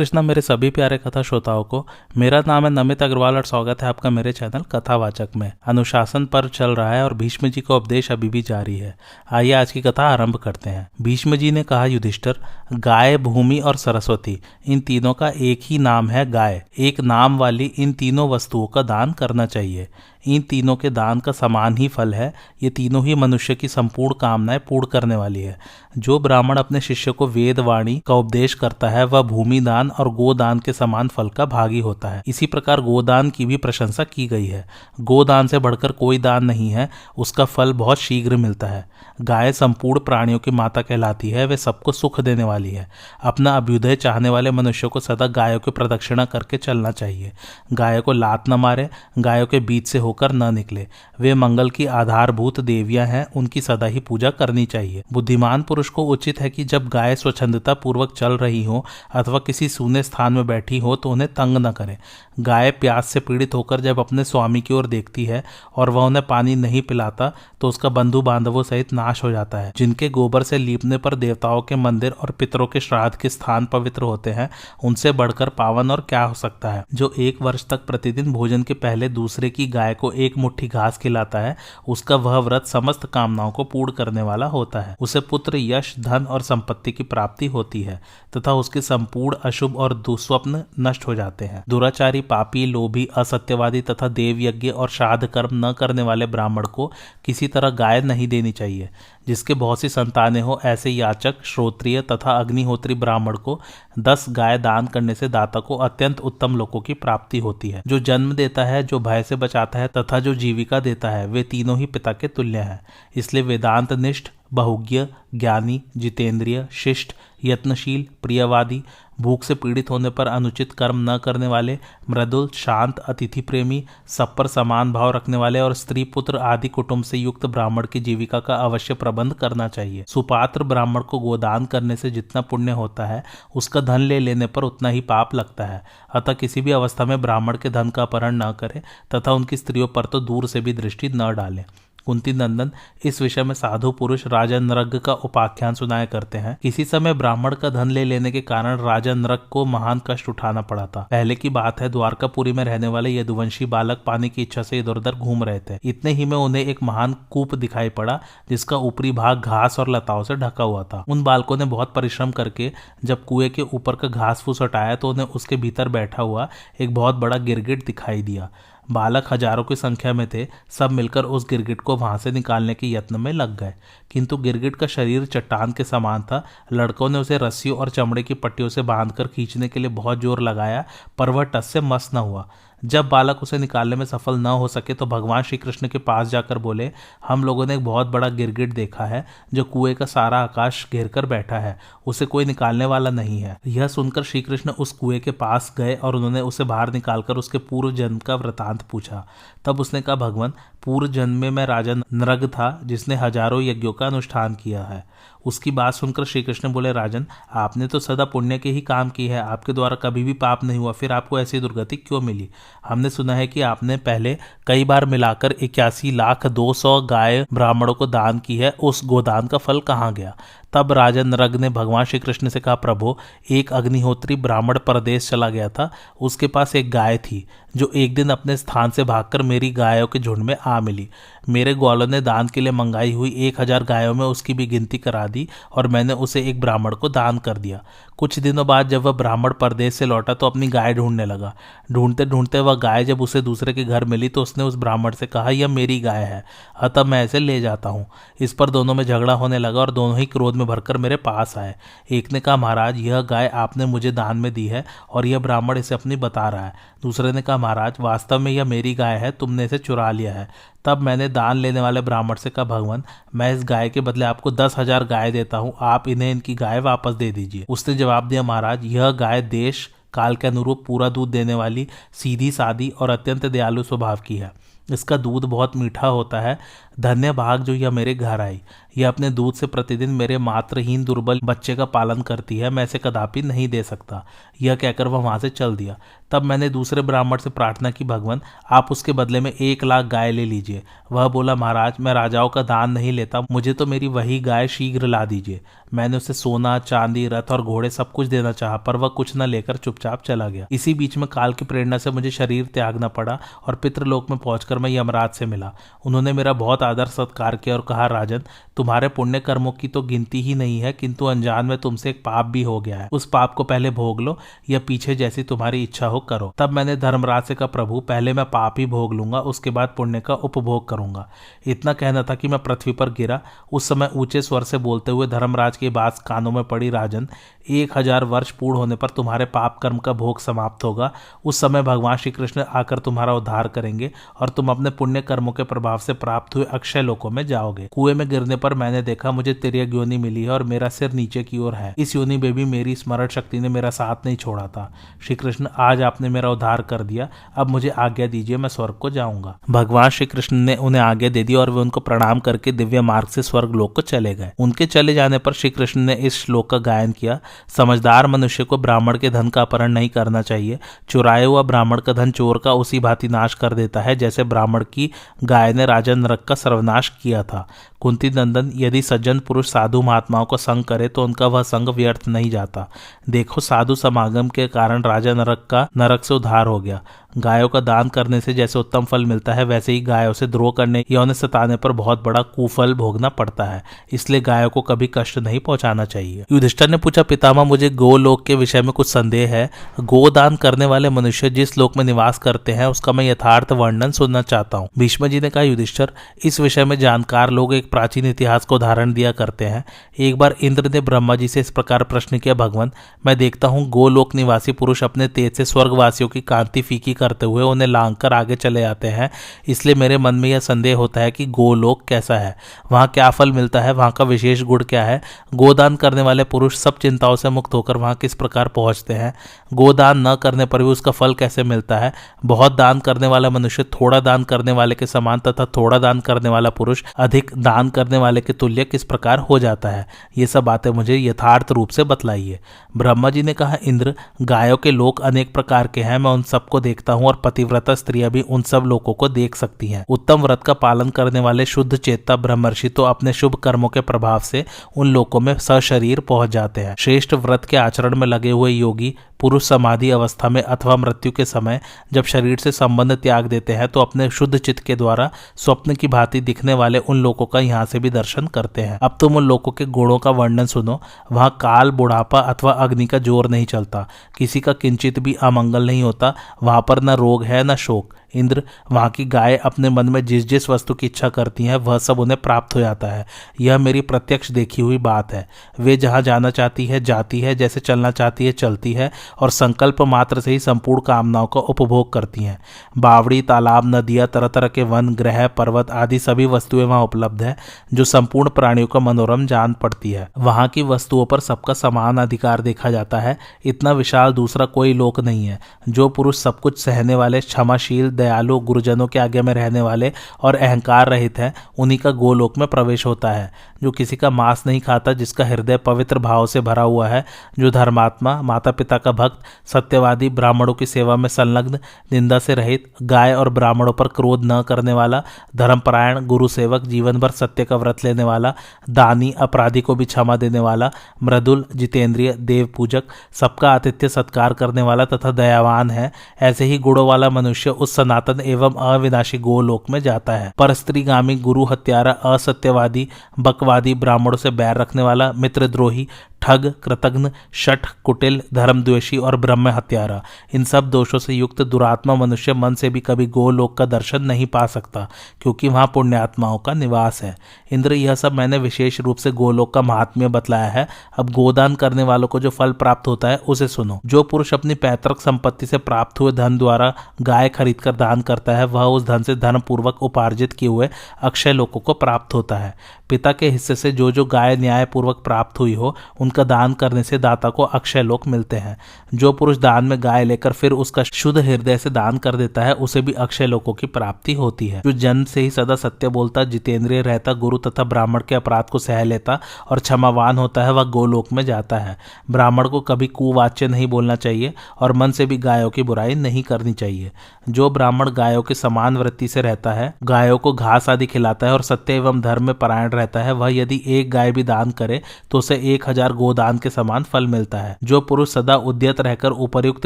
कृष्णा मेरे सभी प्यारे कथा श्रोताओं को। मेरा नाम है नमित अग्रवाल और स्वागत है आपका मेरे चैनल कथावाचक में। अनुशासन पर्व चल रहा है और भीष्म जी का उपदेश अभी भी जारी है। आइए आज की कथा आरंभ करते हैं। भीष्म जी ने कहा, युधिष्ठिर, गाय, भूमि और सरस्वती, इन तीनों का एक ही नाम है गाय। एक नाम वाली इन तीनों वस्तुओं का दान करना चाहिए। इन तीनों के दान का समान ही फल है। ये तीनों ही मनुष्य की संपूर्ण कामनाएं पूर्ण करने वाली है। जो ब्राह्मण अपने शिष्य को वेद वाणी का उपदेश करता है वह भूमि दान और गोदान के समान फल का भागी होता है। इसी प्रकार गोदान की भी प्रशंसा की गई है। गोदान से बढ़कर कोई दान नहीं है, उसका फल बहुत शीघ्र मिलता है। गाय संपूर्ण प्राणियों की माता कहलाती है, वे सबको सुख देने वाली है। अपना अभ्युदय चाहने वाले मनुष्यों को सदा गायों की प्रदक्षिणा करके चलना चाहिए। गायों को लात न मारे, गायों के बीच से होकर न निकले। वे मंगल की आधारभूत देवियां हैं, उनकी सदा ही पूजा करनी चाहिए। बुद्धिमान पुरुष को उचित है कि जब गाय स्वच्छंदता पूर्वक चल रही हो अथवा किसी सूने स्थान में बैठी हो तो उन्हें तंग न करे। गाय प्यास से पीड़ित होकर जब अपने स्वामी की ओर देखती है और वह उन्हें पानी नहीं पिलाता तो उसका बंधु बांधवों सहित नाश हो जाता है। जिनके गोबर से लीपने पर देवताओं के मंदिर और पितरों के श्राद्ध के स्थान पवित्र होते हैं, उनसे बढ़कर पावन और क्या हो सकता है। जो 1 वर्ष तक प्रतिदिन भोजन के पहले दूसरे की गाय को 1 मुट्ठी घास खिलाता है, उसका वह व्रत समस्त कामनाओं को पूर्ण करने वाला होता है। उसे पुत्र, यश, धन और संपत्ति की प्राप्ति होती है तथा उसके संपूर्ण अशुभ और दुस्वप्न नष्ट हो जाते हैं। दुराचारी, पापी, लोभी, असत्यवादी तथा देव यज्ञ और श्राद्ध कर्म न करने वाले ब्राह्मण को किसी तरह गाय नहीं देनी चाहिए। जिसके बहुत सी संतानें हो, ऐसे याचक, श्रोत्रिय तथा अग्निहोत्री ब्राह्मण को 10 गाय दान करने से दाता को अत्यंत उत्तम लोकों की प्राप्ति होती है। जो जन्म देता है, जो भय से बचाता है तथा जो जीविका देता है, वे तीनों ही पिता के तुल्य हैं। इसलिए वेदांत निष्ठ, बहुज्ञ, ज्ञानी, जितेंद्रिय, शिष्ट, यत्नशील, प्रियवादी, भूख से पीड़ित होने पर अनुचित कर्म न करने वाले, मृदुल, शांत, अतिथि प्रेमी, सब पर समान भाव रखने वाले और स्त्री, पुत्र आदि कुटुंब से युक्त ब्राह्मण की जीविका का अवश्य प्रबंध करना चाहिए। सुपात्र ब्राह्मण को गोदान करने से जितना पुण्य होता है, उसका धन ले लेने पर उतना ही पाप लगता है। अतः किसी भी अवस्था में ब्राह्मण के धन का अपहरण न करे तथा उनकी स्त्रियों पर तो दूर से भी दृष्टि न डाले। कुंती नंदन इस विषय में साधु पुरुष राजा नृग का उपाख्यान सुनाया करते हैं। किसी समय ब्राह्मण का धन ले लेने के कारण राजा नृग को महान कष्ट उठाना पड़ा था। पहले की बात है, द्वारकापुरी में रहने वाले यदुवंशी बालक पानी की इच्छा से इधर उधर घूम रहे थे। इतने ही में उन्हें एक महान कूप दिखाई पड़ा जिसका ऊपरी भाग घास और लताओं से ढका हुआ था। उन बालकों ने बहुत परिश्रम करके जब कुएं के ऊपर का घास फूस हटाया तो उन्हें उसके भीतर बैठा हुआ एक बहुत बड़ा गिरगिट दिखाई दिया। बालक हजारों की संख्या में थे। सब मिलकर उस गिरगिट को वहां से निकालने के यत्न में लग गए, किंतु गिरगिट का शरीर चट्टान के समान था। लड़कों ने उसे रस्सियों और चमड़े की पट्टियों से बांधकर खींचने के लिए बहुत जोर लगाया, पर वह टस से मस न हुआ। जब बालक उसे निकालने में सफल न हो सके तो भगवान श्री कृष्ण के पास जाकर बोले, हम लोगों ने एक बहुत बड़ा गिरगिट देखा है जो कुएं का सारा आकाश घेर कर बैठा है। उसे कोई निकालने वाला नहीं है। यह सुनकर श्री कृष्ण उस कुएं के पास गए और उन्होंने उसे बाहर निकालकर उसके पूर्व जन्म का वृतांत पूछा। तब उसने कहा, भगवान, पूर्व जन्म में मैं राजा नृग था जिसने हजारों यज्ञों का अनुष्ठान किया है। उसकी बात सुनकर श्री कृष्ण बोले, राजन, आपने तो सदा पुण्य के ही काम की है, आपके द्वारा कभी भी पाप नहीं हुआ, फिर आपको ऐसी दुर्गति क्यों मिली? हमने सुना है कि आपने पहले कई बार मिलाकर 81,02,00,000 गाय ब्राह्मणों को दान की है। उस गोदान का फल कहाँ गया? तब राजा नृग ने भगवान श्री कृष्ण से कहा, प्रभु, एक अग्निहोत्री ब्राह्मण परदेश चला गया था। उसके पास एक गाय थी जो एक दिन अपने स्थान से भागकर मेरी गायों के झुंड में आ मिली। मेरे ग्वालों ने दान के लिए मंगाई हुई 1000 गायों में उसकी भी गिनती करा दी और मैंने उसे एक ब्राह्मण को दान कर दिया। कुछ दिनों बाद जब वह ब्राह्मण परदेश से लौटा तो अपनी गाय ढूंढने लगा। ढूंढते ढूंढते वह गाय जब उसे दूसरे के घर मिली तो उसने उस ब्राह्मण से कहा, यह मेरी गाय है, अतः मैं इसे ले जाता हूँ। इस पर दोनों में झगड़ा होने लगा और दोनों ही क्रोध में भरकर मेरे पास आए। एक ने कहा, महाराज, यह गाय आपने मुझे दान में दी है और यह ब्राह्मण इसे अपनी बता रहा है। दूसरे ने कहा, महाराज, वास्तव में यह मेरी गाय है, तुमने इसे चुरा लिया है। तब मैंने दान लेने वाले ब्राह्मण से कहा, भगवान, मैं इस गाय के बदले आपको 10,000 गाय देता हूँ, आप इन्हें इनकी गाय वापस दे दीजिए। उसने जवाब दिया, महाराज, यह गाय देश काल के अनुरूप पूरा दूध देने वाली, सीधी सादी और अत्यंत दयालु स्वभाव की है। इसका दूध बहुत मीठा होता है। धन्य भाग जो यह मेरे घर आई। यह अपने दूध से प्रतिदिन मेरे मात्रहीन दुर्बल बच्चे का पालन करती है, मैं इसे कदापि नहीं दे सकता। यह कहकर वह वहां से चल दिया। तब मैंने दूसरे ब्राह्मण से प्रार्थना की, भगवान आप उसके बदले में 1,00,000 गाय ले लीजिए। वह बोला, महाराज मैं राजाओं का दान नहीं लेता, मुझे तो मेरी वही गाय शीघ्र ला दीजिए। मैंने उसे सोना, चांदी, रथ और घोड़े सब कुछ देना चाहा, पर वह कुछ न लेकर चुपचाप चला गया। इसी बीच में काल की प्रेरणा से मुझे शरीर त्यागना पड़ा और पितृलोक में पहुंचकर मैं यमराज से मिला। उन्होंने मेरा बहुत आदर सत्कार किया और कहा, राजन तुम्हारे पुण्य कर्मों की तो गिनती ही नहीं है, किंतु अनजान में तुमसे एक पाप भी हो गया है। उस पाप को पहले भोग लो, या पीछे जैसी तुम्हारी इच्छा हो करो। तब मैंने धर्मराज से कहा, प्रभु पहले मैं पाप ही भोग लूंगा, उसके बाद पुण्य का उपभोग करूंगा। इतना कहना था कि मैं पृथ्वी पर गिरा। उस समय ऊंचे स्वर से बोलते हुए धर्मराज की बात कानों में पड़ी, राजन 1000 वर्ष पूर्ण होने पर तुम्हारे पाप कर्म का भोग समाप्त होगा। उस समय भगवान श्री कृष्ण आकर तुम्हारा उद्धार करेंगे और तुम अपने पुण्य कर्मों के प्रभाव से प्राप्त हुए अक्षय लोकों में जाओगे। कुएं में गिरने पर मैंने देखा मुझे तिर्यक योनि मिली है और मेरा सिर नीचे की ओर है। इस योनि में भी मेरी स्मरण शक्ति ने मेरा साथ नहीं छोड़ा था। श्री कृष्ण आज आपने मेरा उद्धार कर दिया, अब मुझे आज्ञा दीजिए, मैं स्वर्ग को जाऊंगा। भगवान श्री कृष्ण ने उन्हें आज्ञा दे दी और वे उनको प्रणाम करके दिव्य मार्ग से स्वर्ग लोक को चले गए। उनके चले जाने पर श्री कृष्ण ने इस श्लोक का गायन किया, समझदार मनुष्य को ब्राह्मण के धन का अपहरण नहीं करना चाहिए। चुराया हुआ ब्राह्मण का धन चोर का उसी भांति नाश कर देता है जैसे ब्राह्मण की गाय ने राजा नरक का सर्वनाश किया था। कुंती नंदन, यदि सज्जन पुरुष साधु महात्माओं को संग करे तो उनका वह संग व्यर्थ नहीं जाता। देखो साधु समागम के कारण राजा नरक से उद्धार हो गया। गायों का दान करने से जैसे उत्तम फल मिलता है, वैसे ही गायों से द्रोह करने या उन्हें सताने पर बहुत बड़ा कुफल भोगना पड़ता है। इसलिए गायों को कभी कष्ट नहीं पहुंचाना चाहिए। युधिष्ठिर ने पूछा, पितामह मुझे गोलोक के विषय में कुछ संदेह है। गोदान करने वाले मनुष्य जिस लोक में निवास करते हैं उसका मैं यथार्थ वर्णन सुनना चाहता हूँ। भीष्म जी ने कहा, युधिष्ठिर इस विषय में जानकार लोग एक प्राचीन इतिहास को उदाहरण दिया करते हैं। एक बार इंद्र ने ब्रह्मा जी से इस प्रकार प्रश्न किया, भगवान मैं देखता हूँ गोलोक निवासी पुरुष अपने तेज से स्वर्गवासियों की कांति फीकी करते हुए उन्हें लांघ कर आगे चले आते हैं। इसलिए मेरे मन में यह संदेह होता है कि गोलोक कैसा है, वहाँ क्या फल मिलता है, वहाँ का विशेष गुण क्या है। गोदान करने वाले पुरुष सब चिंताओं से मुक्त होकर वहाँ किस प्रकार पहुँचते हैं। गोदान न करने पर भी उसका फल कैसे मिलता है। बहुत दान करने वाला मनुष्य थोड़ा दान करने वाले के समान तथा थोड़ा दान करने वाला पुरुष अधिक दान करने वाले के तुल्य किस प्रकार हो जाता है। ये सब बातें मुझे यथार्थ रूप से बतलाइए। ब्रह्मा जी ने कहा, इंद्र गायों के लोक अनेक प्रकार के हैं, मैं उन सबको देखता हूँ और पतिव्रता स्त्रियां भी उन सब लोगों को देख सकती हैं। उत्तम व्रत का पालन करने वाले शुद्ध चेता ब्रह्मर्षि तो अपने शुभ कर्मों के प्रभाव से उन लोकों में सशरीर पहुंच जाते हैं। श्रेष्ठ व्रत के आचरण में लगे हुए योगी पुरुष समाधि अवस्था में अथवा मृत्यु के समय जब शरीर से संबंध त्याग देते हैं तो अपने शुद्ध चित्त के द्वारा स्वप्न की भांति दिखने वाले उन लोगों का यहाँ से भी दर्शन करते हैं। अब तुम उन लोगों के गुणों का वर्णन सुनो। वहाँ काल, बुढ़ापा अथवा अग्नि का जोर नहीं चलता, किसी का किंचित भी अमंगल नहीं होता, वहां पर न रोग है न शोक। इंद्र वहाँ की गाय अपने मन में जिस जिस वस्तु की इच्छा करती हैं वह सब उन्हें प्राप्त हो जाता है। यह मेरी प्रत्यक्ष देखी हुई बात है। वे जहाँ जाना चाहती है जाती है, जैसे चलना चाहती है चलती है और संकल्प मात्र से ही संपूर्ण कामनाओं का उपभोग करती हैं। बावड़ी, तालाब, नदियाँ, तरह तरह के वन, ग्रह, पर्वत आदि सभी वस्तुएं वहाँ उपलब्ध है जो संपूर्ण प्राणियों का मनोरम जान पड़ती है। वहाँ की वस्तुओं पर सबका समान अधिकार देखा जाता है। इतना विशाल दूसरा कोई लोक नहीं है। जो पुरुष सब कुछ सहने वाले, क्षमाशील, दयालु, गुरुजनों के आगे में रहने वाले और अहंकार रहित हैं, उन्हीं का गोलोक में प्रवेश होता है। जो किसी का मांस नहीं खाता, जिसका हृदय पवित्र भाव से भरा हुआ है, जो धर्मात्मा, माता पिता का भक्त, सत्यवादी, ब्राह्मणों की सेवा में संलग्न, निंदा से रहित, गाय और ब्राह्मणों पर क्रोध न करने वाला, धर्मपरायण, गुरु सेवक, जीवन भर सत्य का व्रत लेने वाला, दानी, अपराधी को भी क्षमा देने वाला, मृदुल, जितेंद्रिय, देव पूजक, सबका आतिथ्य सत्कार करने वाला तथा दयावान है। ऐसे ही गुणों वाला मनुष्य उस सनातन एवं अविनाशी गोलोक में जाता है। परस्त्रीगामी, गुरु हत्यारा, असत्यवादी, बकवादी, ब्राह्मणों से बैर रखने वाला, मित्रद्रोही, ठग, कृतघ्न, शठ, कुटिल, धर्मद्वेषी और ब्रह्म हत्यारा, इन सब दोषों से युक्त दुरात्मा मनुष्य मन से भी कभी गोलोक का दर्शन नहीं पा सकता, क्योंकि वहां पुण्यात्माओं का निवास है। इंद्र, यह सब मैंने विशेष रूप से गोलोक का महात्म्य बतलाया है। अब गोदान करने वालों को जो फल प्राप्त होता है उसे सुनो। जो पुरुष अपनी पैतृक संपत्ति से प्राप्त हुए धन द्वारा गाय खरीद कर दान करता है, वह उस धन से धर्म पूर्वक उपार्जित किए हुए अक्षय लोकों को प्राप्त होता है। पिता के हिस्से से जो जो गाय न्याय पूर्वक प्राप्त हुई हो उनका दान करने से दाता को अक्षय लोक मिलते हैं। जो पुरुष दान में गाय लेकर फिर उसका शुद्ध हृदय से दान कर देता है उसे भी अक्षय लोकों की प्राप्ति होती है। जो जन्म से ही सदा सत्य बोलता, जितेंद्रिय रहता, गुरु तथा ब्राह्मण के अपराध को सह लेता और क्षमावान होता है, वह गोलोक में जाता है। ब्राह्मण को कभी कुवाच्य नहीं बोलना चाहिए और मन से भी गायों की बुराई नहीं करनी चाहिए। जो ब्राह्मण गायों के समान वृत्ति से रहता है, गायों को घास आदि खिलाता है और सत्य एवं धर्म में परायण रहता है, वह यदि एक गाय भी दान करे तो उसे 1000 गोदान के समान फल मिलता है। जो पुरुष सदा उद्यत रहकर उपर्युक्त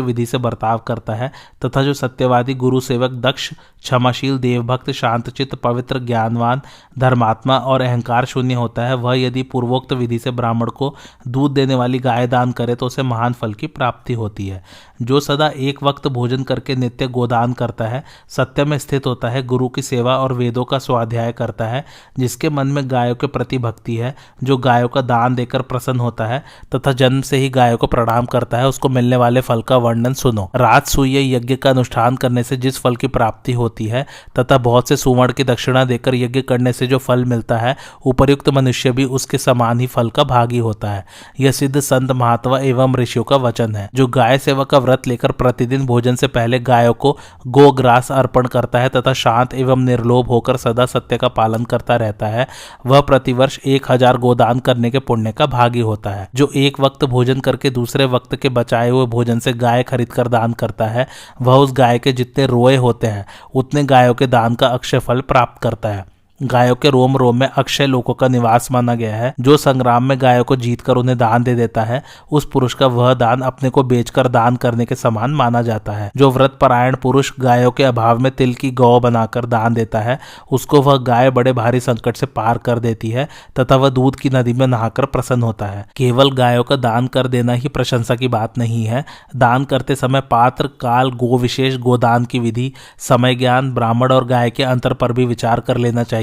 विधि से बर्ताव करता है तथा जो सत्यवादी, गुरु सेवक, दक्ष, क्षमाशील, देवभक्त, शांतचित्त, पवित्र, ज्ञानवान, धर्मात्मा और अहंकार शून्य होता है, वह यदि पूर्वोक्त विधि से ब्राह्मण को दूध देने वाली गाय दान करे तो उसे महान फल की प्राप्ति होती है। जो सदा एक वक्त भोजन करके नित्य गोदान करता है, सत्य में स्थित होता है, गुरु की सेवा और वेदों का स्वाध्याय करता है, जिसके मन में गायों के प्रति भक्ति है, जो गायों का दान देकर प्रसन्न होता है तथा जन्म से ही गायों को प्रणाम करता है, उसको मिलने वाले फल का वर्णन सुनो। राजसूय यज्ञ का अनुष्ठान करने से जिस फल की प्राप्ति होती है तथा बहुत से सुवर्ण की दक्षिणा देकर यज्ञ करने से जो फल मिलता है, उपर्युक्त मनुष्य भी उसके समान ही फल का भागी होता है। यह सिद्ध संत, महात्मा एवं ऋषियों का वचन है। जो गाय सेवा का व्रत लेकर प्रतिदिन भोजन से पहले गायों को गोग्रास अर्पण करता है तथा शांत एवं निर्लोभ होकर सदा सत्य का पालन करता रहता है, वह प्रतिवर्ष 1000 गोदान करने के पुण्य का भागी होता है। जो एक वक्त भोजन करके दूसरे वक्त के बचाए हुए भोजन से गाय खरीद कर दान करता है, वह उस गाय के जितने रोए होते हैं उतने गायों के दान का अक्षय फल प्राप्त करता है। गायों के रोम रोम में अक्षय लोकों का निवास माना गया है। जो संग्राम में गायों को जीतकर उन्हें दान दे देता है, उस पुरुष का वह दान अपने को बेचकर दान करने के समान माना जाता है। जो व्रत परायण पुरुष गायों के अभाव में तिल की गौ बनाकर दान देता है, उसको वह गाय बड़े भारी संकट से पार कर देती है तथा वह दूध की नदी में नहाकर प्रसन्न होता है। केवल गायों का दान कर देना ही प्रशंसा की बात नहीं है। दान करते समय पात्र, काल, गो विशेष, गोदान की विधि, समय ज्ञान, ब्राह्मण और गाय के अंतर पर भी विचार कर लेना चाहिए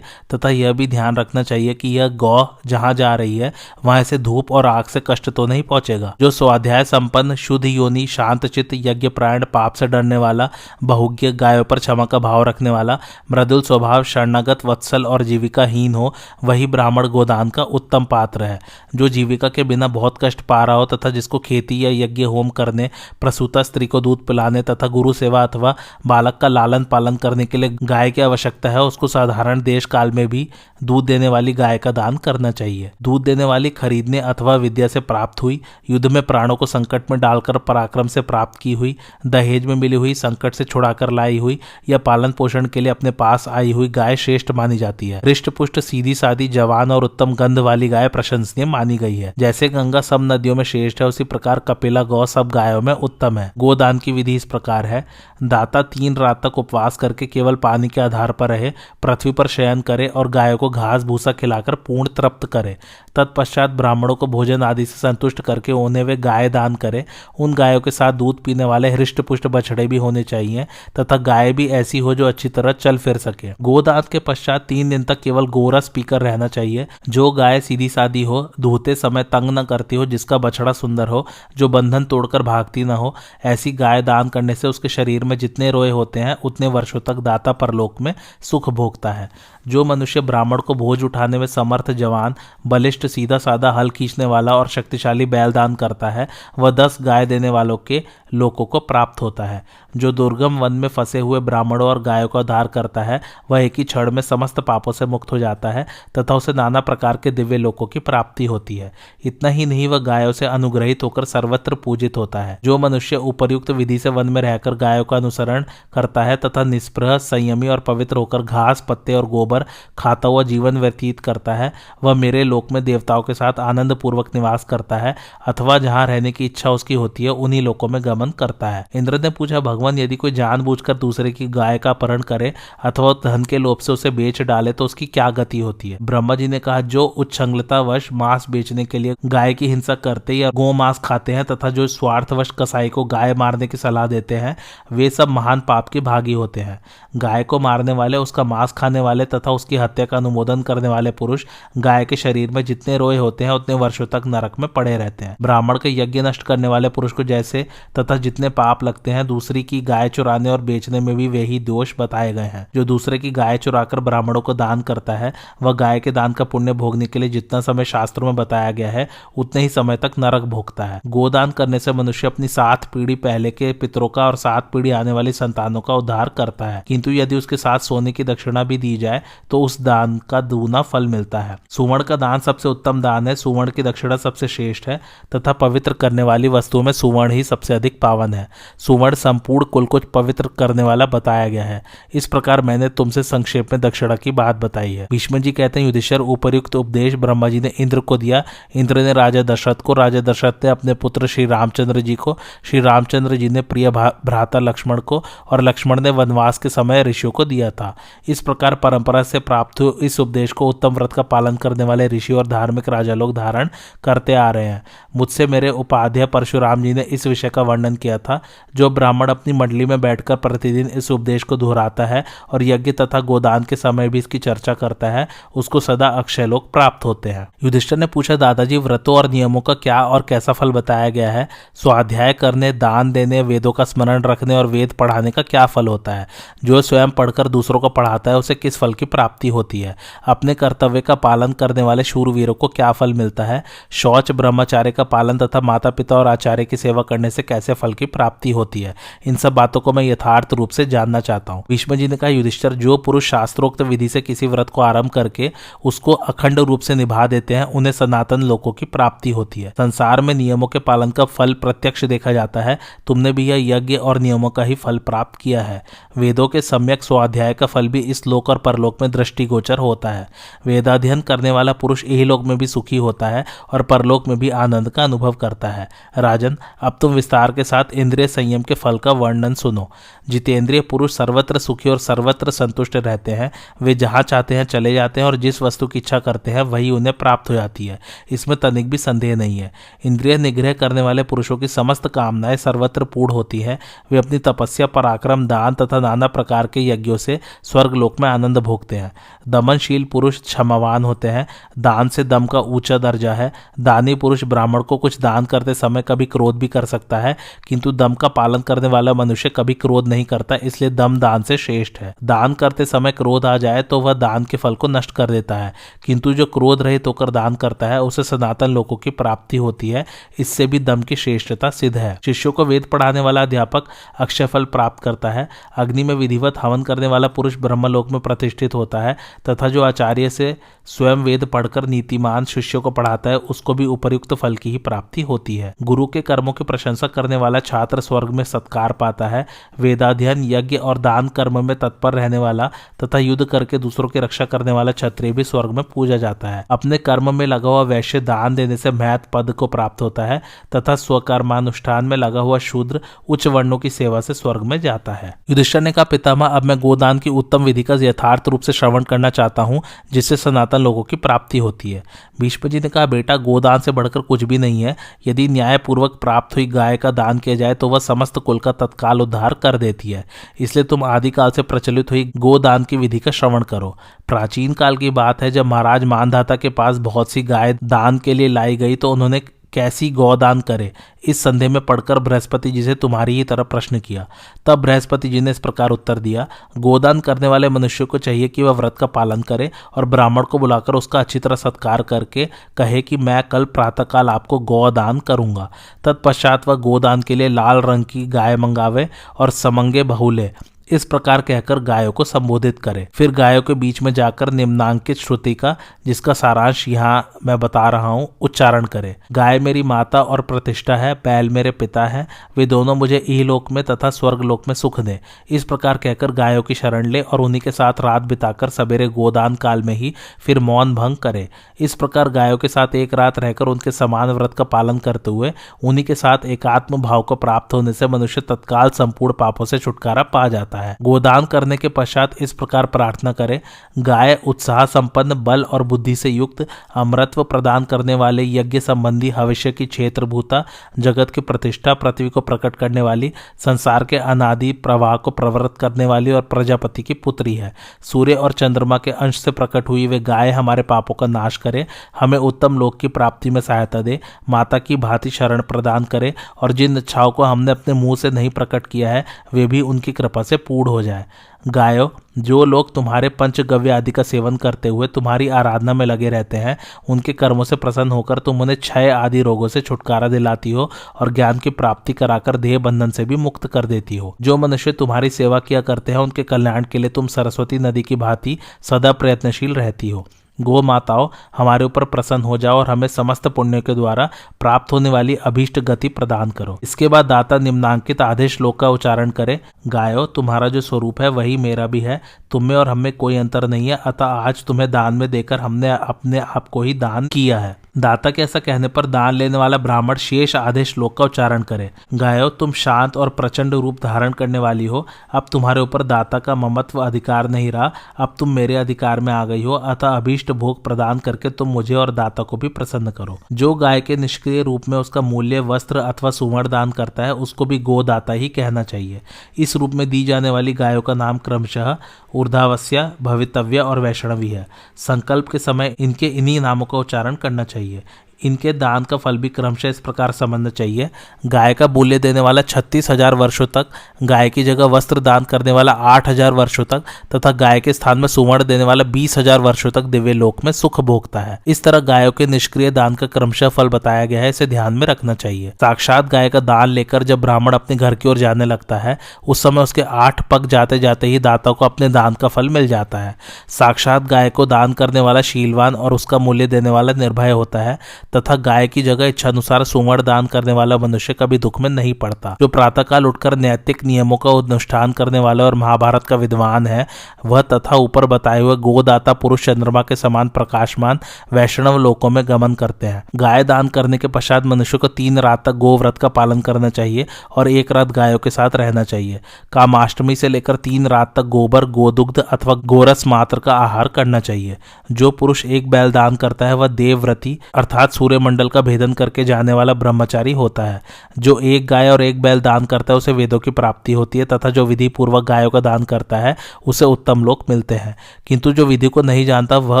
तथा यह भी ध्यान रखना चाहिए कि यह गौ जहां जा रही है वहां से धूप और आग से कष्ट तो नहीं पहुंचेगा। जो स्वाध्याय संपन्न, शुद्ध योनि, शांतचित्त, यज्ञ प्राण, पाप से डरने वाला, बहुज्ञ, गायों पर क्षमा का भाव रखने वाला, मृदुल स्वभाव, शरणागत, वत्सल और जीविकाहीन हो, वही ब्राह्मण गोदान का उत्तम पात्र है। जो जीविका के बिना बहुत कष्ट पा रहा हो तथा जिसको खेती या यज्ञ होम करने, प्रसूता स्त्री को दूध पिलाने तथा गुरु सेवा अथवा बालक का लालन पालन करने के लिए गाय की आवश्यकता है, उसको साधारण देश काल में भी दूध देने वाली गाय का दान करना चाहिए। दूध देने वाली खरीदने अथवा विद्या से प्राप्त हुई, युद्ध में प्राणों को संकट में डालकर पराक्रम से प्राप्त की हुई, दहेज में मिली हुई, संकट से छुड़ाकर लाई हुई या पालन पोषण के लिए अपने पास आई हुई गाय श्रेष्ठ मानी जाती है। हृष्ट पुष्ट, सीधी सादी, जवान और उत्तम गंध वाली गाय प्रशंसनीय मानी गई है। जैसे गंगा सब नदियों में श्रेष्ठ है, उसी प्रकार कपिला गौ सब गायों में उत्तम है। गोदान की विधि इस प्रकार है। दाता 3 रात तक उपवास करके केवल पानी के आधार पर रहे, पृथ्वी पर शयन करे और गायों को घास भूसा खिलाकर पूर्ण तृप्त करे। तत्पश्चात ब्राह्मणों को भोजन आदि से संतुष्ट करके उन्हें वे गाय दान करे। उन गायों के साथ दूध पीने वाले हृष्ट पुष्ट बछड़े भी होने चाहिए तथा गाय भी ऐसी हो जो अच्छी तरह चल फिर सके। गोदान के पश्चात 3 दिन तक केवल गोरस पीकर रहना चाहिए। जो गाय सीधी सादी हो, दूहते समय तंग न करती हो, जिसका बछड़ा सुंदर हो, जो बंधन तोड़कर भागती न हो, ऐसी गाय दान करने से उसके शरीर में जितने रोए होते हैं उतने वर्षों तक दाता परलोक में सुख भोगता है। जो मनुष्य ब्राह्मण को भोज उठाने में समर्थ, जवान, बलिष्ठ, सीधा साधा, हल खींचने वाला और शक्तिशाली बैल दान करता है, वह 10 गाय देने वालों के लोकों को प्राप्त होता है। जो दुर्गम वन में फंसे हुए ब्राह्मणों और गायों का उद्धार करता है, वह एक ही क्षण में समस्त पापों से मुक्त हो जाता है तथा उसे नाना प्रकार के दिव्य लोकों की प्राप्ति होती है। इतना ही नहीं, वह गायों से अनुग्रहित होकर सर्वत्र पूजित होता है। जो मनुष्य उपर्युक्त विधि से वन में रहकर गायों का अनुसरण करता है तथा निष्प्रह, संयमी और पवित्र होकर घास, पत्ते और गोबर खाता हुआ जीवन व्यतीत करता है, वह मेरे लोक में देवताओं के साथ आनंद पूर्वक निवास करता है अथवा जहां रहने की इच्छा उसकी होती है उन्हीं लोकों में गमन करता है। इंद्र ने पूछा, भगवान, यदि कोई जानबूझकर दूसरे की गाय का अपहरण करे अथवा धन के लोभ से उसे बेच डाले तो उसकी क्या गति होती है? ब्रह्मा जी ने कहा, जो उच्छृंखलतावश मांस बेचने के लिए गाय की हिंसा करते या गो मांस खाते हैं तथा जो स्वार्थवश कसाई को गाय मारने की सलाह देते हैं, वे सब महान पाप के भागी होते हैं। गाय को मारने वाले, उसका मांस खाने वाले तथा तथा उसकी हत्या का अनुमोदन करने वाले पुरुष गाय के शरीर में जितने रोए होते हैं उतने वर्षों तक नरक में पड़े रहते हैं। ब्राह्मण के यज्ञ नष्ट करने वाले पुरुष को जैसे तथा जितने पाप लगते हैं, दूसरी की गाय चुराने और बेचने में भी वही दोष बताए गए हैं। जो दूसरे की गाय चुराकर ब्राह्मणों को दान करता है, वह गाय के दान का पुण्य भोगने के लिए जितना समय शास्त्रों में बताया गया है उतने ही समय तक नरक भोगता है। गोदान करने से मनुष्य अपनी 7 पीढ़ी पहले के पितरों का और 7 पीढ़ी आने वाली संतानों का उद्धार करता है, किंतु यदि उसके साथ सोने की दक्षिणा भी दी जाए तो उस दान का दूना फल मिलता है। सुवर्ण का दान सबसे उत्तम दान है, सुवर्ण की दक्षिणा सबसे श्रेष्ठ है तथा पवित्र करने वाली वस्तुओं में सुवर्ण ही सबसे अधिक पावन है। सुवर्ण संपूर्ण कुल को पवित्र करने वाला बताया गया है। इस प्रकार मैंने तुमसे संक्षेप में दक्षिणा की बात बताई है। भीष्म जी कहते हैं, युधिष्ठिर, उपर्युक्त उपदेश ब्रह्मा जी ने इंद्र को दिया। इंद्र ने राजा दशरथ को, राजा दशरथ ने अपने पुत्र श्री रामचंद्र जी को, श्री रामचंद्र जी ने प्रिय भ्राता लक्ष्मण को, और लक्ष्मण ने वनवास के समय ऋषियों को दिया था। इस प्रकार परंपरा से प्राप्त हुए इस उपदेश को उत्तम व्रत का पालन करने वाले ऋषि और धार्मिक राजा लोग धारण करते आ रहे हैं। मुझसे मेरे उपाध्याय परशुराम जी ने इस विषय का वर्णन किया था। जो ब्राह्मण अपनी मंडली में बैठकर प्रतिदिन इस उपदेश को दोहराता है और यज्ञ तथा गोदान के समय भी इसकी चर्चा करता है, उसको सदा अक्षय लोक प्राप्त होते हैं। युधिष्ठिर ने पूछा, दादाजी, व्रतों और नियमों का क्या और कैसा फल बताया गया है? स्वाध्याय करने, दान देने, वेदों का स्मरण रखने और वेद पढ़ाने का क्या फल होता है? जो स्वयं पढ़कर दूसरों को पढ़ाता है उसे किस फल की प्राप्ति होती है? अपने कर्तव्य का पालन करने वाले शूरवीरों को क्या फल मिलता है? शौच, ब्रह्मचार्य का पालन तथा माता पिता और आचार्य की सेवा करने से कैसे फल की प्राप्ति होती है? इन सब बातों को मैं यथार्थ रूप से जानना चाहता हूँ। भीष्म जी ने कहा, युधिष्ठिर, जो पुरुष शास्त्रोक्त विधि से किसी व्रत को आरंभ करके उसको अखंड रूप से निभा देते हैं, उन्हें सनातन लोकों की प्राप्ति होती है। संसार में नियमों के पालन का फल प्रत्यक्ष देखा जाता है। तुमने भी यह यज्ञ और नियमों का ही फल प्राप्त किया है। वेदों के सम्यक स्वाध्याय का फल भी इस लोक और परलोक में दृष्टिगोचर होता है। वेदाध्ययन करने वाला पुरुष यही लोक में भी सुखी होता है और परलोक में भी आनंद का अनुभव करता है। राजन, अब तुम विस्तार के साथ इंद्रिय संयम के फल का वर्णन सुनो। जितेंद्रिय पुरुष सर्वत्र सुखी और सर्वत्र संतुष्ट रहते हैं। वे जहाँ चाहते हैं चले जाते हैं और जिस वस्तु की इच्छा करते हैं वही उन्हें प्राप्त हो जाती है। इसमें तनिक भी संदेह नहीं है। इंद्रिय निग्रह करने वाले पुरुषों की समस्त कामनाएं सर्वत्र पूर्ण होती हैं। वे अपनी तपस्या, पराक्रम, दान तथा नाना प्रकार के यज्ञों से स्वर्गलोक में आनंद भोगते हैं। दमनशील पुरुष क्षमावान होते हैं। दान से दम का ऊंचा दर्जा है। दानी पुरुष ब्राह्मण को कुछ दान करते समय कभी क्रोध भी कर सकता है, किंतु दम का पालन करने वाला मनुष्य कभी क्रोध नहीं करता, इसलिए दम दान से श्रेष्ठ है। दान करते समय क्रोध आ जाए तो वह दान के फल को नष्ट कर देता है, किंतु जो क्रोध रहित होकर दान करता है उसे सनातन लोकों की प्राप्ति होती है। इससे भी दम की श्रेष्ठता सिद्ध है। शिष्यों को वेद पढ़ाने वाला अध्यापक अक्षय फल प्राप्त करता है। अग्नि में विधिवत हवन करने वाला पुरुष ब्रह्मलोक में प्रतिष्ठित होता है तथा जो आचार्य से स्वयं वेद पढ़कर नीतिमान शिष्यों को पढ़ाता है उसको भी उपयुक्त फल की ही प्राप्ति होती है। गुरु के कर्मों की प्रशंसा करने वाला छात्र स्वर्ग में सत्कार पाता है। वेदाध्ययन, यज्ञ और दान कर्म में तत्पर रहने वाला तथा युद्ध करके दूसरों की रक्षा करने वाला क्षत्रिय भी स्वर्ग में पूजा जाता है। अपने कर्म में लगा हुआ वैश्य दान देने से महत् पद को प्राप्त होता है तथा स्वकर्मानुष्ठान में लगा हुआ शूद्र उच्च वर्णों की सेवा से स्वर्ग में जाता है। युधिष्ठिर ने कहा, पितामह, अब मैं गोदान की उत्तम विधि का यथार्थ रूप से श्रवण करना चाहता हूँ, जिससे सनातन लोगों की प्राप्ति होती है। भीष्म जी ने कहा, बेटा, गोदान से बढ़कर कुछ भी नहीं है। यदि न्यायपूर्वक प्राप्त हुई गाय का दान किया जाए तो वह समस्त कुल का तत्काल उद्धार कर देती है। इसलिए तुम आदिकाल से प्रचलित हुई गोदान की विधि का श्रवण करो। प्राचीन काल की बात है, जब महाराज मानधाता के पास बहुत सी गाय दान के लिए लाई गई तो उन्होंने कैसी गौदान करे, इस संदेह में पढ़कर बृहस्पति जी से तुम्हारी ही तरह प्रश्न किया। तब बृहस्पति जी ने इस प्रकार उत्तर दिया, गोदान करने वाले मनुष्य को चाहिए कि वह व्रत का पालन करे और ब्राह्मण को बुलाकर उसका अच्छी तरह सत्कार करके कहे कि मैं कल प्रातःकाल आपको गौदान करूंगा। तत्पश्चात वह गोदान के लिए लाल रंग की गाय मंगावे और समंगे बहुले, इस प्रकार कहकर गायों को संबोधित करे। फिर गायों के बीच में जाकर निम्नांकित श्रुति का, जिसका सारांश यहाँ मैं बता रहा हूँ, उच्चारण करे। गाय मेरी माता और प्रतिष्ठा है, बैल मेरे पिता है, वे दोनों मुझे इहलोक में तथा स्वर्गलोक में सुख दें। इस प्रकार कहकर गायों की शरण ले और उन्हीं के साथ रात बिताकर सवेरे गोदान काल में ही फिर मौन भंग करे। इस प्रकार गायों के साथ एक रात रहकर उनके समान व्रत का पालन करते हुए उन्हीं के साथ एकात्म भाव को प्राप्त होने से मनुष्य तत्काल संपूर्ण पापों से छुटकारा पा जाता है। है। गोदान करने के पश्चात इस प्रकार प्रार्थना करें, गाय उत्साह संपन्न, बल और बुद्धि से युक्त, अमरत्व प्रदान करने वाले, यज्ञ संबंधी, भविष्य की क्षेत्रभूता, जगत की प्रतिष्ठा, पृथ्वी को प्रकट करने वाली, संसार के अनादि प्रवाह को प्रवृत्त करने वाली और प्रजापति की पुत्री है। सूर्य और चंद्रमा के अंश से प्रकट हुई वे गाय हमारे पापों का नाश करे, हमें उत्तम लोक की प्राप्ति में सहायता दे, माता की भांति शरण प्रदान करे और जिन इच्छाओं को हमने अपने मुंह से नहीं प्रकट किया है वे भी उनकी कृपा से पूर्ण हो जाए। गायों, जो लोग तुम्हारे पंचगव्य आदि का सेवन करते हुए तुम्हारी आराधना में लगे रहते हैं, उनके कर्मों से प्रसन्न होकर तुम उन्हें क्षय आदि रोगों से छुटकारा दिलाती हो और ज्ञान की प्राप्ति कराकर देह बंधन से भी मुक्त कर देती हो। जो मनुष्य तुम्हारी सेवा किया करते हैं उनके कल्याण के लिए तुम सरस्वती नदी की भांति सदा प्रयत्नशील रहती हो। गो माताओं, हमारे ऊपर प्रसन्न हो जाओ और हमें समस्त पुण्यों के द्वारा प्राप्त होने वाली अभीष्ट गति प्रदान करो। इसके बाद दाता निम्नांकित आधे श्लोक का उच्चारण करे। गायो, तुम्हारा जो स्वरूप है वही मेरा भी है, तुम में और हम में कोई अंतर नहीं है, अतः आज तुम्हें दान में देकर हमने अपने आप को ही दान किया है। दाता के ऐसा कहने पर दान लेने वाला ब्राह्मण शेष आधे श्लोक का उच्चारण करे। गायो, तुम शांत और प्रचंड रूप धारण करने वाली हो, अब तुम्हारे ऊपर दाता का ममत्व अधिकार नहीं रहा, अब तुम मेरे अधिकार में आ गई हो, अतः अभीष्ट भोग प्रदान करके तुम मुझे और दाता को भी प्रसन्न करो। जो गाय के निष्क्रिय रूप में उसका मूल्य वस्त्र अथवा सुवर्ण दान करता है उसको भी गोदाता ही कहना चाहिए। इस रूप में दी जाने वाली गायों का नाम क्रमशः ऊर्ध्वास्या, भवितव्य और वैष्णवी है। संकल्प के समय इनके इन्हीं नामों का उच्चारण करना चाहिए। इनके दान का फल भी क्रमशः इस प्रकार समझना चाहिए। गाय का मूल्य देने वाला 36,000 वर्षों तक, गाय की जगह वस्त्र दान करने वाला 8,000 वर्षों तक तथा गाय के स्थान में सुवर्ण देने वाला 20,000 वर्षों तक दिव्य लोक में सुख भोगता है। इस तरह गायों के निष्क्रिय दान का क्रमशः फल बताया गया है, इसे ध्यान में रखना चाहिए। साक्षात गाय का दान लेकर जब ब्राह्मण अपने घर की ओर जाने लगता है उस समय उसके 8 पग जाते जाते ही दाता को अपने दान का फल मिल जाता है। साक्षात गाय को दान करने वाला शीलवान और उसका मूल्य देने वाला निर्भय होता है तथा गाय की जगह इच्छानुसार सुवर्ण दान करने वाला मनुष्य कभी दुख में नहीं पड़ता। जो प्रातःकाल उठकर नैतिक नियमों का अनुष्ठान करने वाला और महाभारत का विद्वान है वह तथा ऊपर बताए हुए गोदाता पुरुष चंद्रमा के समान प्रकाशमान वैष्णव लोकों में गमन करते हैं। गाय दान करने के पश्चात मनुष्य को 3 रात तक गोव्रत का पालन करना चाहिए और 1 रात गायों के साथ रहना चाहिए। कामाष्टमी से लेकर 3 रात तक गोबर, गोदुग्ध अथवा गोरस मात्र का आहार करना चाहिए। जो पुरुष 1 बैल दान करता है वह देवव्रती अर्थात सूर्यमंडल का भेदन करके जाने वाला ब्रह्मचारी होता है। जो 1 गाय और 1 बैल दान करता है उसे वेदों की प्राप्ति होती है तथा जो विधि पूर्वक गायों का दान करता है उसे उत्तम लोक मिलते हैं, किंतु जो विधि को नहीं जानता वह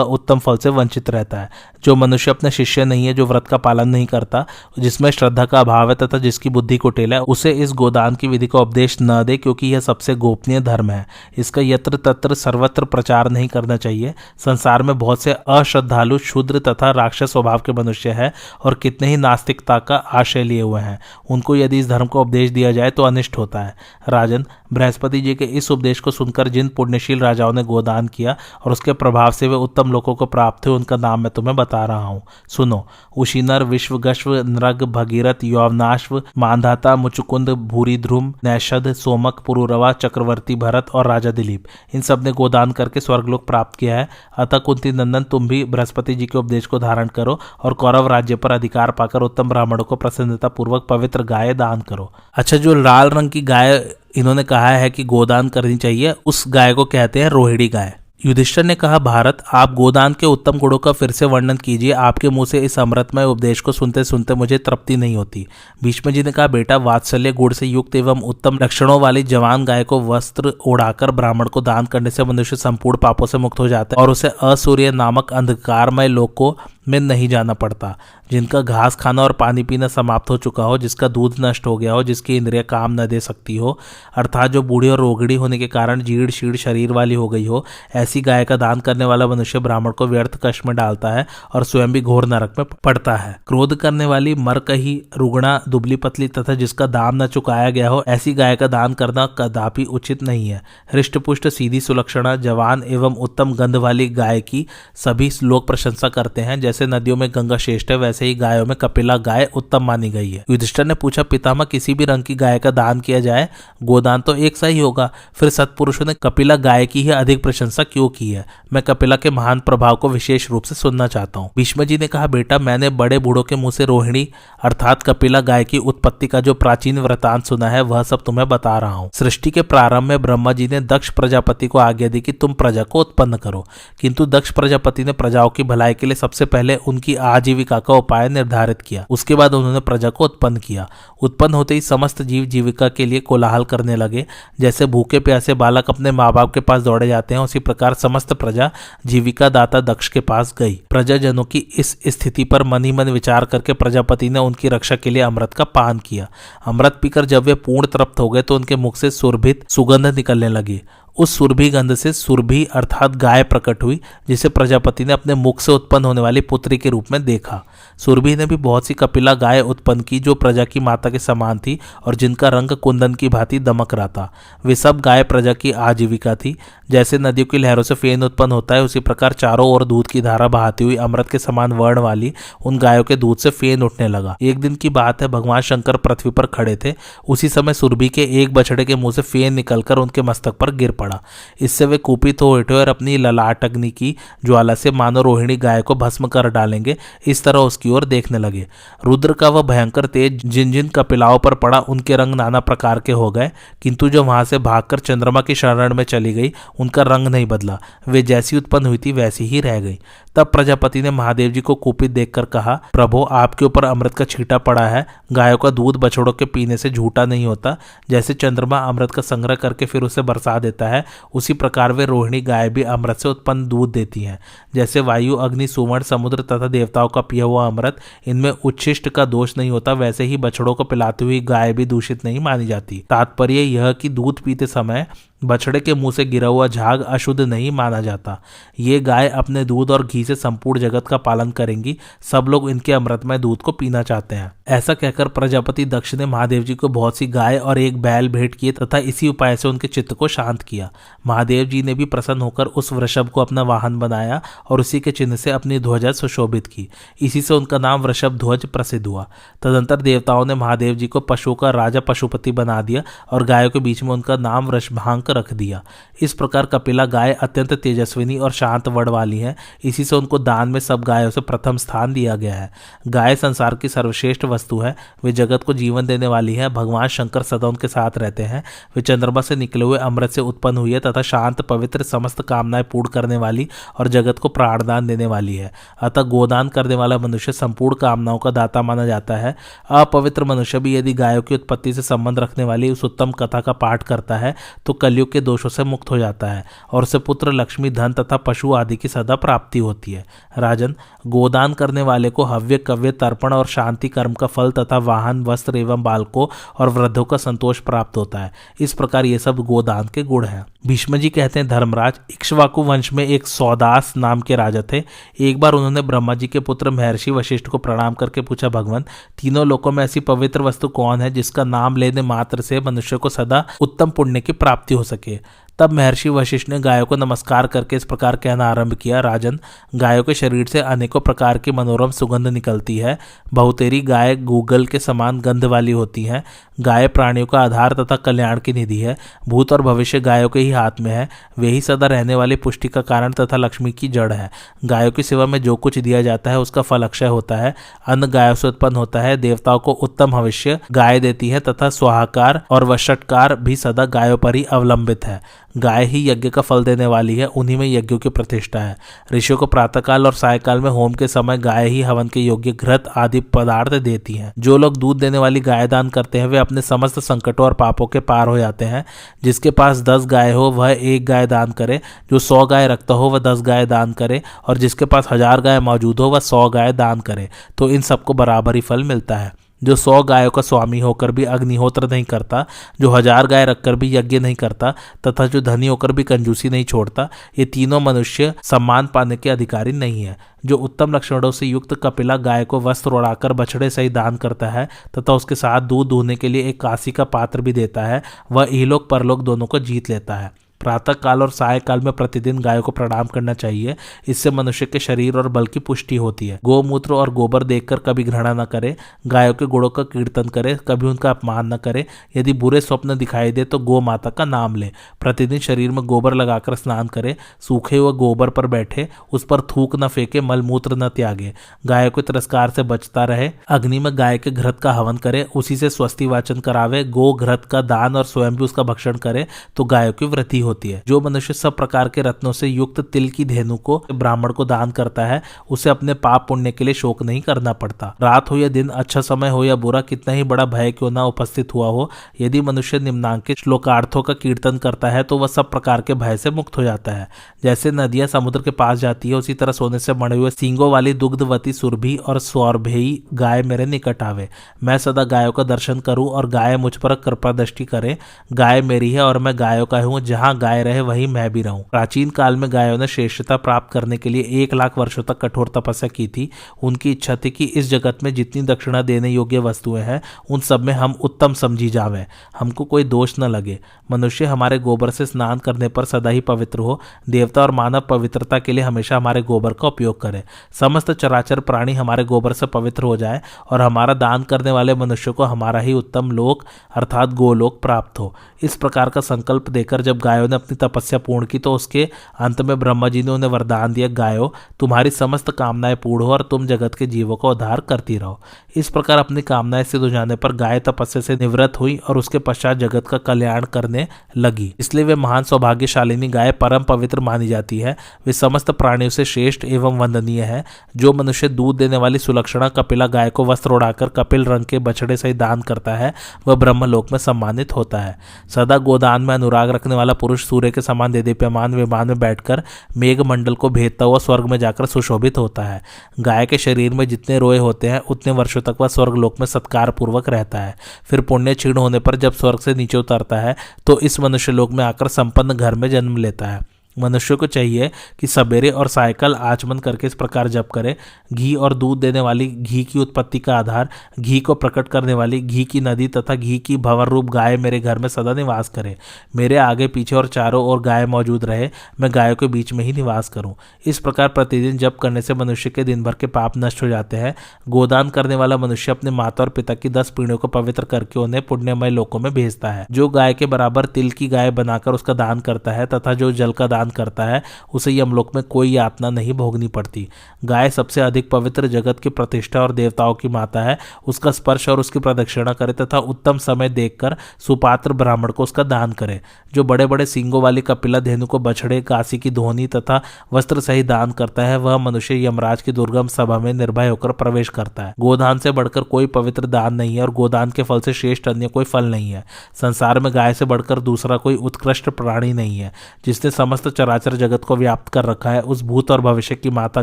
उत्तम फल से वंचित रहता है। जो मनुष्य अपने शिष्य नहीं है, जो व्रत का पालन नहीं करता, जिसमें श्रद्धा का अभाव है तथा जिसकी बुद्धि कुटिल है, उसे इस गोदान की विधि का उपदेश न दे, क्योंकि यह सबसे गोपनीय धर्म है। इसका यत्र तत्र सर्वत्र प्रचार नहीं करना चाहिए। संसार में बहुत से अश्रद्धालु, शूद्र तथा राक्षस स्वभाव के मनुष्य है और कितने ही नास्तिकता का आश्रय लिए हुए हैं। उनको यदि इस धर्म का उपदेश दिया जाए तो अनिष्ट होता है। राजन, बृहस्पति जी के इस उपदेश को सुनकर जिन पुण्यशील राजाओं ने गोदान किया और उसके प्रभाव से वे उत्तम लोकों को प्राप्त हुए, उनका नाम मैं तुम्हें बता रहा हूँ। सुनो। उशीनर, विश्वगश्व, नृग, भगीरथ, यौवनाश्व, मांधाता, मुचुकुंद, भूरिध्रुम, नैषध, सोमक, पुरुरवा, चक्रवर्ती भरत और राजा दिलीप, इन सब ने गोदान करके स्वर्गलोक प्राप्त किया है। अतः कुंती नंदन, तुम भी बृहस्पति जी के उपदेश को धारण करो और कौरव राज्य पर अधिकार पाकर उत्तम ब्राह्मणों को प्रसन्नता पूर्वक पवित्र गाय दान करो। अच्छा, जो लाल रंग की गाय इन्होंने कहा है कि गोदान करनी चाहिए, उस गाय को कहते हैं रोहिणी गाय। युधिष्ठिर ने कहा, भारत, आप गोदान के उत्तम गुणों का फिर से वर्णन कीजिए। आपके मुंह से इस अमृतमय उपदेश को सुनते सुनते मुझे तृप्ति नहीं होती। भीष्म जी ने कहा, बेटा, वात्सल्य गुण से युक्त एवं उत्तम लक्षणों वाली जवान गाय को वस्त्र ओढ़ाकर ब्राह्मण को दान करने से मनुष्य संपूर्ण पापों से मुक्त हो जाता है और उसे असूर्य नामक अंधकारमय लोकों में नहीं जाना पड़ता। जिनका घास खाना और पानी पीना समाप्त हो चुका हो, जिसका दूध नष्ट हो गया हो, जिसकी इंद्रिय काम न दे सकती हो, अर्थात जो बूढ़ी और रोगड़ी होने के कारण जीर्ण शीर्ण शरीर वाली हो गई हो, ऐसी गाय का दान करने वाला मनुष्य ब्राह्मण को व्यर्थ कष्ट में डालता है और स्वयं भी घोर नरक में पड़ता है। क्रोध करने वाली, मरकही, रुग्णा, दुबली पतली तथा जिसका दाम न चुकाया गया हो, ऐसी गाय का दान करना कदापि उचित नहीं है। हृष्ट पुष्ट, सीधी सुलक्षणा, जवान एवं उत्तम गंध वाली गाय की सभी लोग प्रशंसा करते हैं, जैसे नदियों में गंगा श्रेष्ठ है, वैसे ही गायों में कपिला गाय उत्तम मानी गई है। युधिष्ठिर ने पूछा, पितामह किसी भी रंग की गाय का दान किया जाए, गोदान तो एक सा ही होगा, फिर सत्पुरुषों ने कपिला गाय की ही अधिक प्रशंसा क्यों की है? मैं कपिला के महान प्रभाव को विशेष रूप से सुनना चाहता हूँ। भीष्म जी ने कहा, बेटा मैंने बड़े बूढ़ों के मुंह से रोहिणी अर्थात कपिला गाय की उत्पत्ति का जो प्राचीन वृतांत सुना है वह सब तुम्हें बता रहा हूँ। सृष्टि के प्रारंभ में ब्रह्मा जी ने दक्ष प्रजापति को आज्ञा दी कि तुम प्रजा को उत्पन्न करो, किंतु दक्ष प्रजापति ने प्रजाओं की भलाई के लिए सबसे पहले उनकी आजीविका का उपाय निर्धारित किया। उसके बाद उन्होंने प्रजा को उत्पन्न किया। उत्पन्न होते ही समस्त जीव जीविका के लिए कोलाहल करने लगे। जैसे भूखे प्यासे बालक अपने माँ बाप के पास दौड़े जाते हैं, उसी प्रकार समस्त प्रजा जीविका दाता दक्ष के पास गई। प्रजाजनों की इस स्थिति पर मन ही मन विचार करके प्रजापति ने उनकी रक्षा के लिए अमृत का पान किया। अमृत पीकर जब वे पूर्ण तृप्त हो गए तो उनके मुख से सुरभित सुगंध निकलने लगी। उस सुरभि गंध से सुरभि अर्थात गाय प्रकट हुई, जिसे प्रजापति ने अपने मुख से उत्पन्न होने वाली पुत्री के रूप में देखा। सुरभि ने भी बहुत सी कपिला गाय उत्पन्न की जो प्रजा की माता के समान थी और जिनका रंग कुंदन की भांति दमक रहा था। वे सब गाय प्रजा की आजीविका थी। जैसे नदियों की लहरों से फेन उत्पन्न होता है, उसी प्रकार चारों ओर दूध की धारा बहाती हुई अमृत के समान वर्ण वाली उन गायों के दूध से फेन उठने लगा। एक दिन की बात है, भगवान शंकर पृथ्वी पर खड़े थे। उसी समय सुरभि के एक बछड़े के मुंह से फेन निकलकर उनके मस्तक पर गिर पड़ा। इससे वे कुपित हो उठे और अपनी ललाट अग्नि की ज्वाला से मानो रोहिणी गाय को भस्म कर डालेंगे, इस तरह उसकी ओर देखने लगे। रुद्र का वह भयंकर तेज जिन जिन कपिलाओं पर पड़ा, उनके रंग नाना प्रकार के हो गए, किंतु जो वहां से भागकर चंद्रमा की शरण में चली गई, उनका रंग नहीं बदला। वे जैसी उत्पन्न हुई थी वैसी ही रह गई। तब प्रजापति ने महादेव जी को कुपित देखकर कहा, प्रभु आपके ऊपर अमृत का छींटा पड़ा है। गायों का दूध बछड़ों के पीने से झूठा नहीं होता। जैसे चंद्रमा अमृत का संग्रह करके फिर उसे बरसा देता है, उसी प्रकार वे रोहिणी गाय भी अमृत से उत्पन्न दूध देती हैं। जैसे वायु, अग्नि, सुवर्ण, समुद्र तथा देवताओं का पिया हुआ अमृत इनमें उच्छिष्ट का दोष नहीं होता, वैसे ही बछड़ों को पिलाती हुई गाय भी दूषित नहीं मानी जाती। तात्पर्य यह कि दूध पीते समय बछड़े के मुंह से गिरा हुआ झाग अशुद्ध नहीं माना जाता। ये गाय अपने दूध और घी से संपूर्ण जगत का पालन करेंगी। सब लोग इनके अमृतमय दूध को पीना चाहते हैं। ऐसा कहकर प्रजापति दक्ष ने महादेव जी को बहुत सी गाय और एक बैल भेंट किए तथा इसी उपाय से उनके चित्त को शांत किया। महादेव जी ने भी प्रसन्न होकर उस वृषभ को अपना वाहन बनाया और उसी के चिन्ह से अपनी ध्वजा सुशोभित की। इसी से उनका नाम वृषभ ध्वज प्रसिद्ध हुआ। तदंतर देवताओं ने महादेव जी को पशुओं का राजा पशुपति बना दिया और गायों के बीच में उनका नाम वृषभांक रख दिया। इस प्रकार कपिला गाय अत्यंत तेजस्विनी और शांत वर्ण वाली है। इसी से उनको दान में सब गायों से प्रथम स्थान दिया गया है। गाय संसार की सर्वश्रेष्ठ वस्तु है। वे जगत को जीवन देने वाली है। भगवान शंकर सदा उनके साथ रहते हैं। वे चंद्रमा से निकले हुए अमृत से उत्पन्न हुई है तथा शांत, पवित्र, समस्त कामनाएं पूर्ण करने वाली और जगत को प्राणदान देने वाली है। अतः गोदान करने वाला मनुष्य संपूर्ण कामनाओं का दाता माना जाता है। अपवित्र मनुष्य भी यदि गायों की उत्पत्ति से संबंध रखने वाली उस उत्तम कथा का पाठ करता है तो कलयुग के दोषों से मुक्त हो जाता है और उसे पुत्र, लक्ष्मी, धन तथा पशु आदि की सदा प्राप्ति होती है। राजन, गोदान करने वाले को हव्य, कव्य, तर्पण और शांति कर्म का फल तथा वाहन, वस्त्र एवं बालकों और वृद्धों का संतोष प्राप्त होता है। इस प्रकार ये सब गोदान के गुण हैं। भीष्म जी कहते हैं, धर्मराज, इक्ष्वाकु वंश में एक सौदास नाम के राजा थे। एक बार उन्होंने ब्रह्मा जी के पुत्र महर्षि वशिष्ठ को प्रणाम करके पूछा, भगवान, तीनों लोकों में ऐसी पवित्र वस्तु कौन है जिसका नाम लेने मात्र से मनुष्य को सदा उत्तम पुण्य की प्राप्ति हो सके? तब महर्षि वशिष्ठ ने गायों को नमस्कार करके इस प्रकार कहना आरंभ किया, राजन, गायों के शरीर से अनेकों प्रकार की मनोरम सुगंध निकलती है। बहुतेरी गाय गूगल के समान गंध वाली होती हैं। गाय प्राणियों का आधार तथा कल्याण की निधि है। भूत और भविष्य गायों के ही हाथ में है। वे ही सदा रहने वाली पुष्टि का कारण तथा लक्ष्मी की जड़ है। गायों की सेवा में जो कुछ दिया जाता है उसका फल अक्षय होता है। अन्न गायों से उत्पन्न होता है। देवताओं को उत्तम भविष्य गाय देती है तथा स्वाहाकार और वषटकार भी सदा गायों पर ही अवलंबित है। गाय ही यज्ञ का फल देने वाली है। उन्हीं में यज्ञों की प्रतिष्ठा है। ऋषियों को प्रातःकाल और सायकाल में होम के समय गाय ही हवन के योग्य घृत आदि पदार्थ देती हैं। जो लोग दूध देने वाली गाय दान करते हैं वे अपने समस्त संकटों और पापों के पार हो जाते हैं। जिसके पास 10 गाय हो वह 1 गाय दान करे, जो 100 गाय रखता हो वह 10 गाय दान करे, और जिसके पास 1000 गाय मौजूद हो वह 100 गाय दान करे, तो इन सबको बराबर ही फल मिलता है। जो 100 गायों का स्वामी होकर भी अग्निहोत्र नहीं करता, जो 1000 गाय रखकर भी यज्ञ नहीं करता तथा जो धनी होकर भी कंजूसी नहीं छोड़ता, ये तीनों मनुष्य सम्मान पाने के अधिकारी नहीं है। जो उत्तम लक्षणों से युक्त कपिला गाय को वस्त्र उड़ाकर बछड़े सही दान करता है तथा उसके साथ दूध दूहने के लिए एक कांसी का पात्र भी देता है, वह इहलोक परलोक दोनों को जीत लेता है। प्रातः काल और साय काल में प्रतिदिन गायों को प्रणाम करना चाहिए। इससे मनुष्य के शरीर और बल की पुष्टि होती है। गोमूत्र और गोबर देखकर कभी घृणा न करे। गायों के गुणों का कीर्तन करे, कभी उनका अपमान न करे। यदि बुरे स्वप्न दिखाई दे तो गो माता का नाम ले। प्रतिदिन शरीर में गोबर लगाकर स्नान करे। सूखे हुए गोबर पर बैठे, उस पर थूक न फेंके, मलमूत्र न त्यागे। गायों के तिरस्कार से बचता रहे। अग्नि में गाय के घृत का हवन करे, उसी से स्वस्ति वाचन करावे। गो घृत का दान और स्वयं भी उसका भक्षण करे तो गायों की वृद्धि होती है। जो मनुष्य सब प्रकार के रत्नों से युक्त तिल की धेनु को ब्राह्मण को दान करता है, उसे अपने पाप पुण्य के लिए शोक नहीं करना पड़ता। रात हो या दिन, अच्छा समय हो या बुरा, कितना ही बड़ा भय क्यों ना उपस्थित हुआ हो, यदि मनुष्य निम्नांकित श्लोकार्थों का कीर्तन करता है तो वह सब प्रकार के भय से मुक्त हो जाता है। जैसे नदियां समुद्र के पास जाती है, उसी तरह सोने से मढ़े हुए सींगों वाली दुग्धवती सुरभि और सौरभेयी गाय मेरे निकट आवे। मैं सदा गायों का दर्शन करूं और गाय मुझ पर कृपा दृष्टि करे। गाय मेरी है और मैं गायों का हूं, जहां गाय रहे वहीं मैं भी रहूं। प्राचीन काल में गायों ने श्रेष्ठता प्राप्त करने के लिए 1,00,000 वर्षों तक कठोर तपस्या की थी। उनकी इच्छा थी कि इस जगत में जितनी दक्षिणा देने योग्य वस्तुएं हैं, उन सब में हम उत्तम समझी जावें, हमको कोई दोष न लगे। मनुष्य हमारे गोबर से स्नान करने पर सदा ही पवित्र हो। देवता और मानव पवित्रता के लिए हमेशा हमारे गोबर का उपयोग करें। समस्त चराचर प्राणी हमारे गोबर से पवित्र हो जाए और हमारा दान करने वाले मनुष्य को हमारा ही उत्तम लोक अर्थात गोलोक प्राप्त हो। इस प्रकार का संकल्प देकर जब गायों ने अपनी तपस्या पूर्ण की तो उसके अंत में ब्रह्मा जी ने उन्हें वरदान दिया, गायों तुम्हारी समस्त कामनाएं पूर्ण हो और तुम जगत के जीवों का उद्धार करती रहो। इस प्रकार अपनी कामनाएं सिद्ध हो जाने पर गाय तपस्या से निवृत्त हुई और उसके पश्चात जगत का कल्याण करने लगी। इसलिए वे महान सौभाग्यशालिनी गाय परम पवित्र मानी जाती है। वे समस्त प्राणियों से श्रेष्ठ एवं वंदनीय है। जो मनुष्य दूध देने वाली सुलक्षणा कपिला गाय को वस्त्र उड़ाकर कपिल रंग के बछड़े से दान करता है, वह ब्रह्मलोक में सम्मानित होता है। सदा गोदान में अनुराग रखने वाला पुरुष सूर्य के समान देदीप्यमान विमान में बैठकर मेघ मंडल को भेदता हुआ स्वर्ग में जाकर सुशोभित होता है। गाय के शरीर में जितने रोए होते हैं उतने वर्षों तक वह स्वर्ग लोक में सत्कार पूर्वक रहता है। फिर पुण्य क्षीण होने पर जब स्वर्ग से नीचे उतरता है तो इस मनुष्य लोक में आकर संपन्न घर में जन्म लेता है। मनुष्य को चाहिए कि सवेरे और सायकाल आचमन करके इस प्रकार जप करे, घी और दूध देने वाली, घी की उत्पत्ति का आधार, घी को प्रकट करने वाली, घी की नदी तथा घी की भंवर रूप गाय मेरे घर में सदा निवास करे। मेरे आगे पीछे और चारों ओर गाय मौजूद रहे, मैं गायों के बीच में ही निवास करूं। इस प्रकार प्रतिदिन जप करने से मनुष्य के दिन भर के पाप नष्ट हो जाते हैं। गोदान करने वाला मनुष्य अपने माता और पिता की 10 पीढ़ियों को पवित्र करके उन्हें पुण्यमय लोकों में भेजता है। जो गाय के बराबर तिल की गाय बनाकर उसका दान करता है तथा जो जल का दान करता है, उसे यमलोक में कोई यातना नहीं भोगनी पड़ती। गाय सबसे अधिक पवित्र, जगत की प्रतिष्ठा और देवताओं की माता है। उसका स्पर्श और उसकी प्रदक्षिणा करे तथा उत्तम समय देखकर सुपात्र ब्राह्मण को उसका दान करे। जो बड़े बड़े सींगों वाली कपिला धेनु को बछड़े, काशी की धोनी तथा वस्त्र सही दान करता है, वह मनुष्य यमराज की दुर्गम सभा में निर्भय होकर प्रवेश करता है। गोदान से बढ़कर कोई पवित्र दान नहीं है और गोदान के फल से श्रेष्ठ अन्य कोई फल नहीं है। संसार में गाय से बढ़कर दूसरा कोई उत्कृष्ट प्राणी नहीं है। जिसने समस्त चराचर जगत को व्याप्त कर रखा है, उस भूत और भविष्य की माता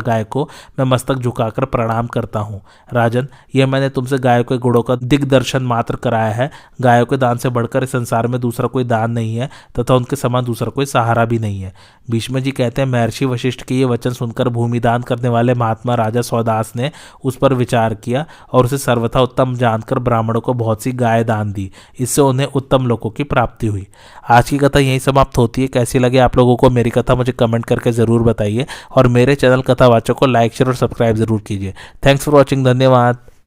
गाय को मैं मस्तक झुकाकर प्रणाम करता हूँ। राजन, यह मैंने तुमसे गायों के गुणों का दिग्दर्शन मात्र कराया है। गायों के दान से बढ़कर इस संसार में दूसरा कोई दान नहीं है तथा उनके समान दूसरा कोई सहारा भी नहीं है। भीष्म जी कहते हैं, महर्षि वशिष्ठ के ये वचन सुनकर भूमि दान करने वाले महात्मा राजा सौदास ने उस पर विचार किया और उसे सर्वथा उत्तम जानकर ब्राह्मणों को बहुत सी गाय दान दी। इससे उन्हें उत्तम लोकों की प्राप्ति हुई। आज की कथा यहीं समाप्त होती है। कैसी लगे आप लोगों को मेरी कथा मुझे कमेंट करके जरूर बताइए और मेरे चैनल कथावाचक को लाइक, शेयर और सब्सक्राइब जरूर कीजिए। Thanks for watching. धन्यवाद।